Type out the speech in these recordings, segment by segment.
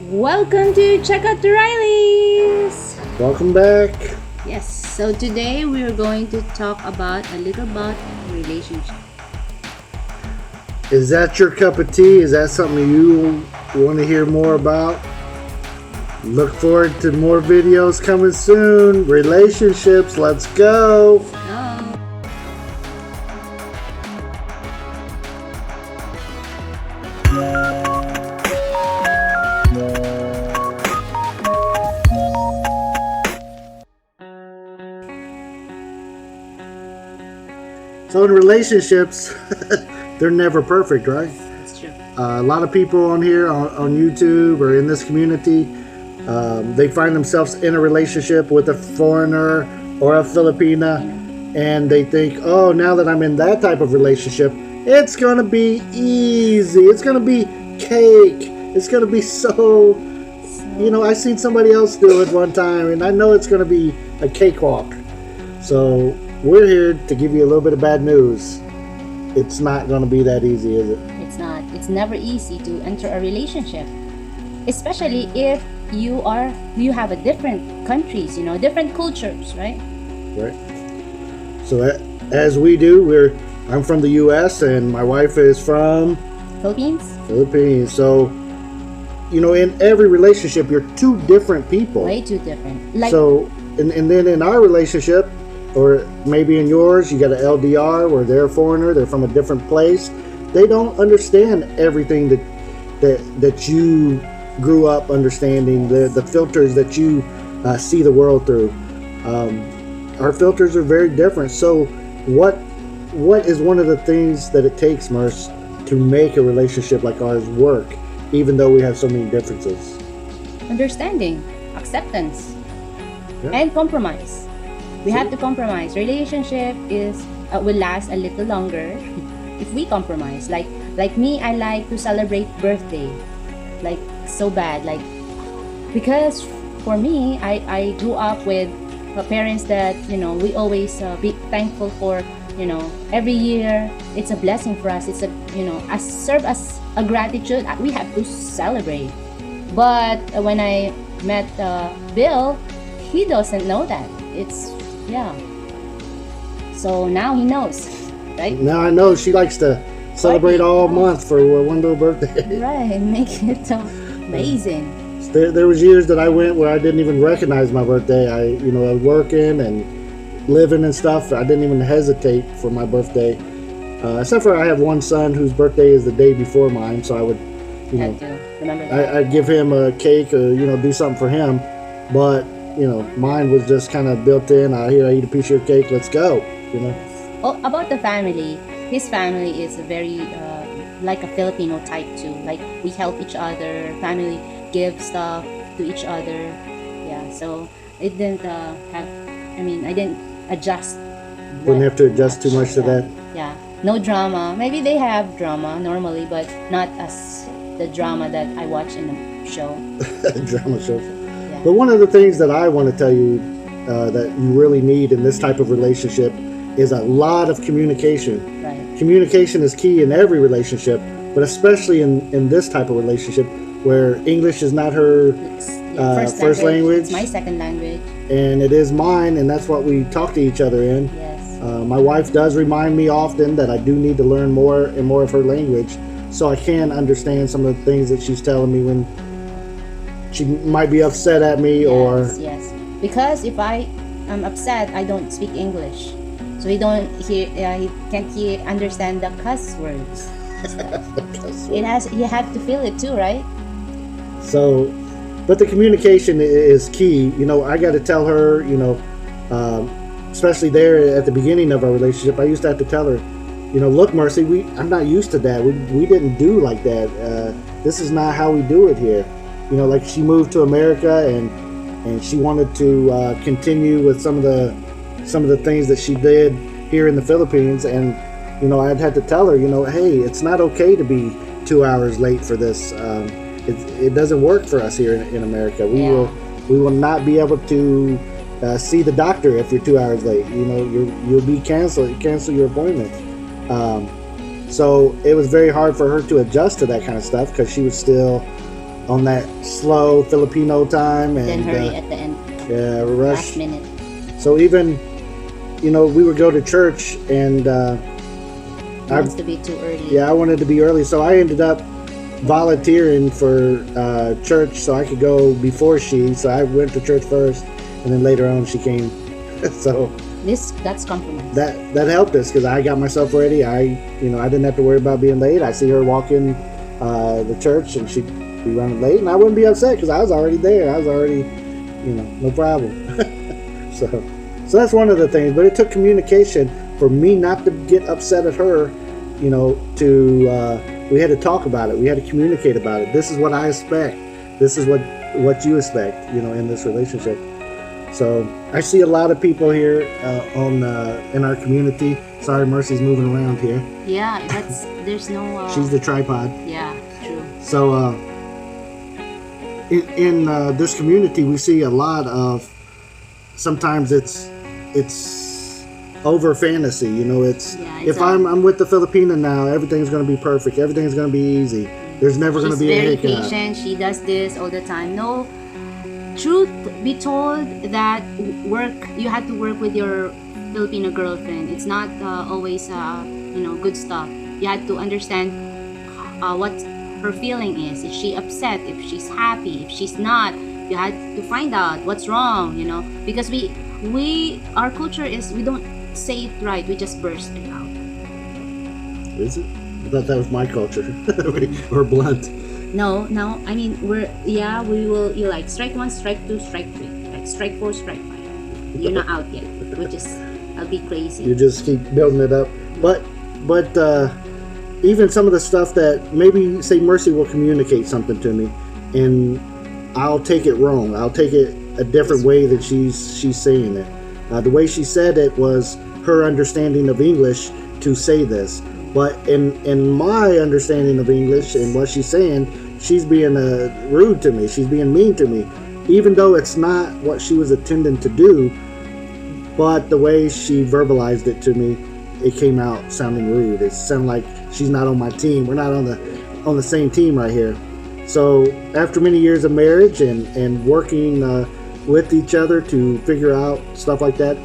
Welcome to CheckouttheRileys! Welcome back. Yes, so today we're going to talk about a little about relationship. Is that your cup of tea? Is that something you want to hear more about? Look forward to more videos coming soon. Relationships, let's go. Oh. So in relationships, they're never perfect, right? That's true. A lot of people on here on YouTube or in this community, they find themselves in a relationship with a foreigner or a Filipina, and they think, oh, now that I'm in that type of relationship, it's going to be easy. It's going to be cake. It's going to be so, I seen somebody else do it one time, and I know it's going to be a cakewalk. So we're here to give you a little bit of bad news. It's not going to be that easy, is it? It's not. It's never easy to enter a relationship, especially if you have a different countries, different cultures, right? Right. So as we do, I'm from the U.S. and my wife is from Philippines. So, in every relationship, you're two different people. Way too different. And then in our relationship, or maybe in yours, you got an LDR where they're a foreigner, they're from a different place. They don't understand everything that you grew up understanding, the filters that you see the world through. Our filters are very different. So what is one of the things that it takes, Merce, to make a relationship like ours work, even though we have so many differences? Understanding, acceptance, and compromise. We have to compromise. Relationship will last a little longer if we compromise. Like me, I like to celebrate birthday, like so bad. Because for me, I grew up with parents that we always be thankful for. Every year it's a blessing for us. It's serve as a gratitude. We have to celebrate. But when I met Bill, he doesn't know that. So now he knows, right? Now I know she likes to celebrate all month for one little birthday. Right, make it amazing. There was years that I went where I didn't even recognize my birthday. I was working and living and stuff. I didn't even hesitate for my birthday, except for I have one son whose birthday is the day before mine. So I would, Had to remember that. I'd give him a cake or do something for him, but. Mine was just kind of built in. Here, I eat a piece of your cake. Let's go. Oh, about the family. His family is very like a Filipino type too. Like we help each other. Family give stuff to each other. Yeah. So it didn't I didn't adjust. Didn't have to adjust too much to that. Yeah. No drama. Maybe they have drama normally, but not as the drama that I watch in the show. Drama show. But one of the things that I want to tell you that you really need in this type of relationship is a lot of communication. Right. Communication is key in every relationship, but especially in this type of relationship where English is not her first language. It's my second language. And it is mine, and that's what we talk to each other in. Yes. My wife does remind me often that I do need to learn more and more of her language so I can understand some of the things that she's telling me when she might be upset at me. Yes. Because if I am upset, I don't speak English, so he can't understand the cuss words. You have to feel it too, right? So, but the communication is key. I got to tell her. Especially there at the beginning of our relationship, I used to have to tell her, look, Mercy, I'm not used to that. We didn't do like that. This is not how we do it here. Like she moved to America and she wanted to continue with some of the things that she did here in the Philippines, and I'd had to tell her, hey, it's not okay to be 2 hours late for this. It doesn't work for us here in America. We will not be able to see the doctor if you're 2 hours late. You'll be cancel your appointment. So it was very hard for her to adjust to that kind of stuff because she was still on that slow Filipino time, and Then hurry at the end, yeah, last rush. minute. So even, we would go to church, and Wants to be too early. I wanted to be early, so I ended up volunteering for church so I could go before she. So I went to church first, and then later on she came. So That's compromise. that helped us because I got myself ready. I didn't have to worry about being late. I see her walk in the church, and she'd be running late, and I wouldn't be upset because I was already there. I was already, no problem. So that's one of the things. But it took communication for me not to get upset at her. We had to talk about it. We had to communicate about it. This is what I expect. This is what you expect. In this relationship. So I see a lot of people here in our community. Sorry, Mercy's moving around here. Yeah, there's no. She's the tripod. Yeah, true. So in this community, we see a lot of. Sometimes it's over fantasy. If I'm with the Filipina now, everything's going to be perfect. Everything's going to be easy. There's never going to be a hiccup. She's very patient. She does this all the time. No. Truth be told, that you had to work with your Filipino girlfriend. It's not always good stuff. You had to understand what her feeling is. Is she upset? If she's happy? If she's not, you had to find out what's wrong. Because our culture is we don't say it right. We just burst it out. Is it? I thought that was my culture. Or blunt. No. I mean, we will. You like strike 1, strike 2, strike 3, like strike 4, strike 5. You're not out yet, which is I'll be crazy. You just keep building it up. But even some of the stuff that maybe say Mercy will communicate something to me, and I'll take it wrong. I'll take it a different way that she's saying it. The way she said it was her understanding of English to say this. But in my understanding of English and what she's saying, she's being rude to me. She's being mean to me, even though it's not what she was intending to do. But the way she verbalized it to me, it came out sounding rude. It sounded like she's not on my team. We're not on the same team right here. So after many years of marriage and working with each other to figure out stuff like that,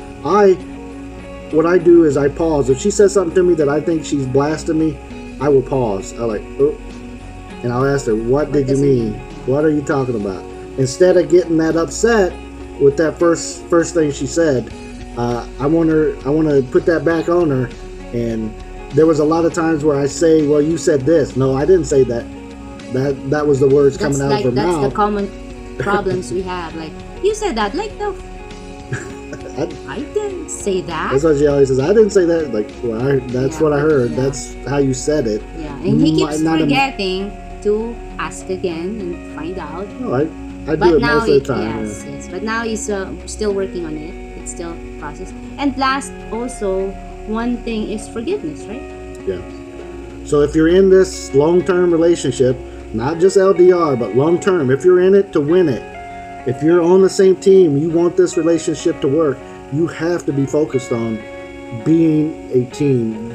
what I do is I pause. If she says something to me that I think she's blasting me, I will pause. And I'll ask her, what did you mean? What are you talking about? Instead of getting that upset with that first thing she said, I want to put that back on her. And there was a lot of times where I say, well, you said this. No, I didn't say that. That was the words coming out of her mouth. That's the common problems we have. Like, you said that. Like, no, I didn't say that. That's what she always says. I didn't say that. Like, well, that's what I heard. Yeah. That's how you said it. Yeah, and he keeps forgetting to ask again and find out. No, I do it most of the time. Yes. But now he's still working on it. It's still a process. And last, also, one thing is forgiveness, right? Yeah. So if you're in this long-term relationship, not just LDR, but long-term, if you're in it to win it, if you're on the same team, you want this relationship to work, you have to be focused on being a team,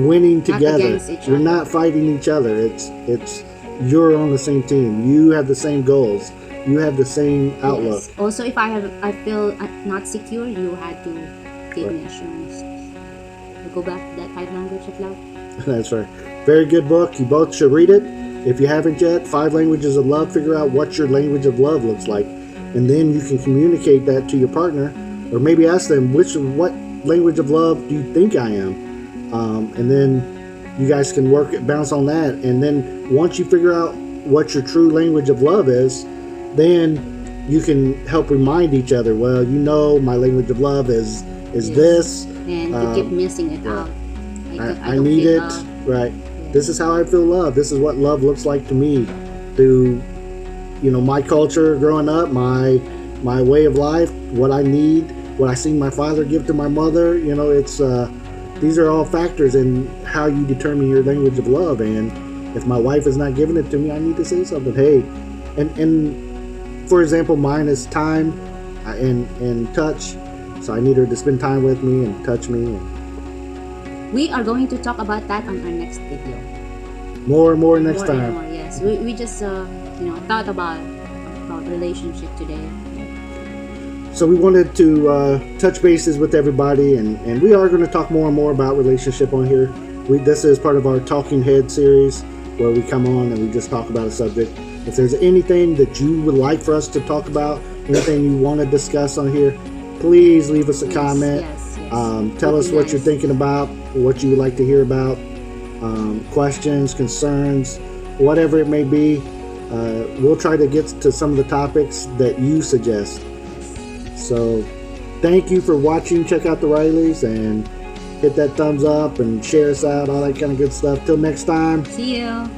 winning together. You're not fighting each other. It's you're on the same team. You have the same goals. You have the same outlook. Yes. Also, if I feel not secure, you had to give me assurance. Go back to that 5 languages of love. That's right. Very good book. You both should read it. If you haven't yet, 5 Languages of Love, figure out what your language of love looks like. And then you can communicate that to your partner. Or maybe ask them, what language of love do you think I am? And then you guys can bounce on that. And then once you figure out what your true language of love is, then you can help remind each other, well, my language of love is this. And you keep missing it out. I need it. Right. This is how I feel love. This is what love looks like to me. Through, my culture growing up, my way of life, what I need, what I seen my father give to my mother. It's these are all factors in how you determine your language of love. And if my wife is not giving it to me, I need to say something. Hey, and for example, mine is time and touch. So I need her to spend time with me and touch me. We are going to talk about that on our next video. More next time. Yes. Yes, we just thought about relationship today. So we wanted to touch bases with everybody, and we are going to talk more and more about relationship on here. This is part of our Talking Head series, where we come on and we just talk about a subject. If there's anything that you would like for us to talk about, anything you want to discuss on here, please leave us a comment. Yes. Tell us what you're thinking about, what you would like to hear about, questions, concerns, whatever it may be. We'll try to get to some of the topics that you suggest. So thank you for watching. Check out the Rileys and hit that thumbs up and share us out, all that kind of good stuff. Till next time. See you.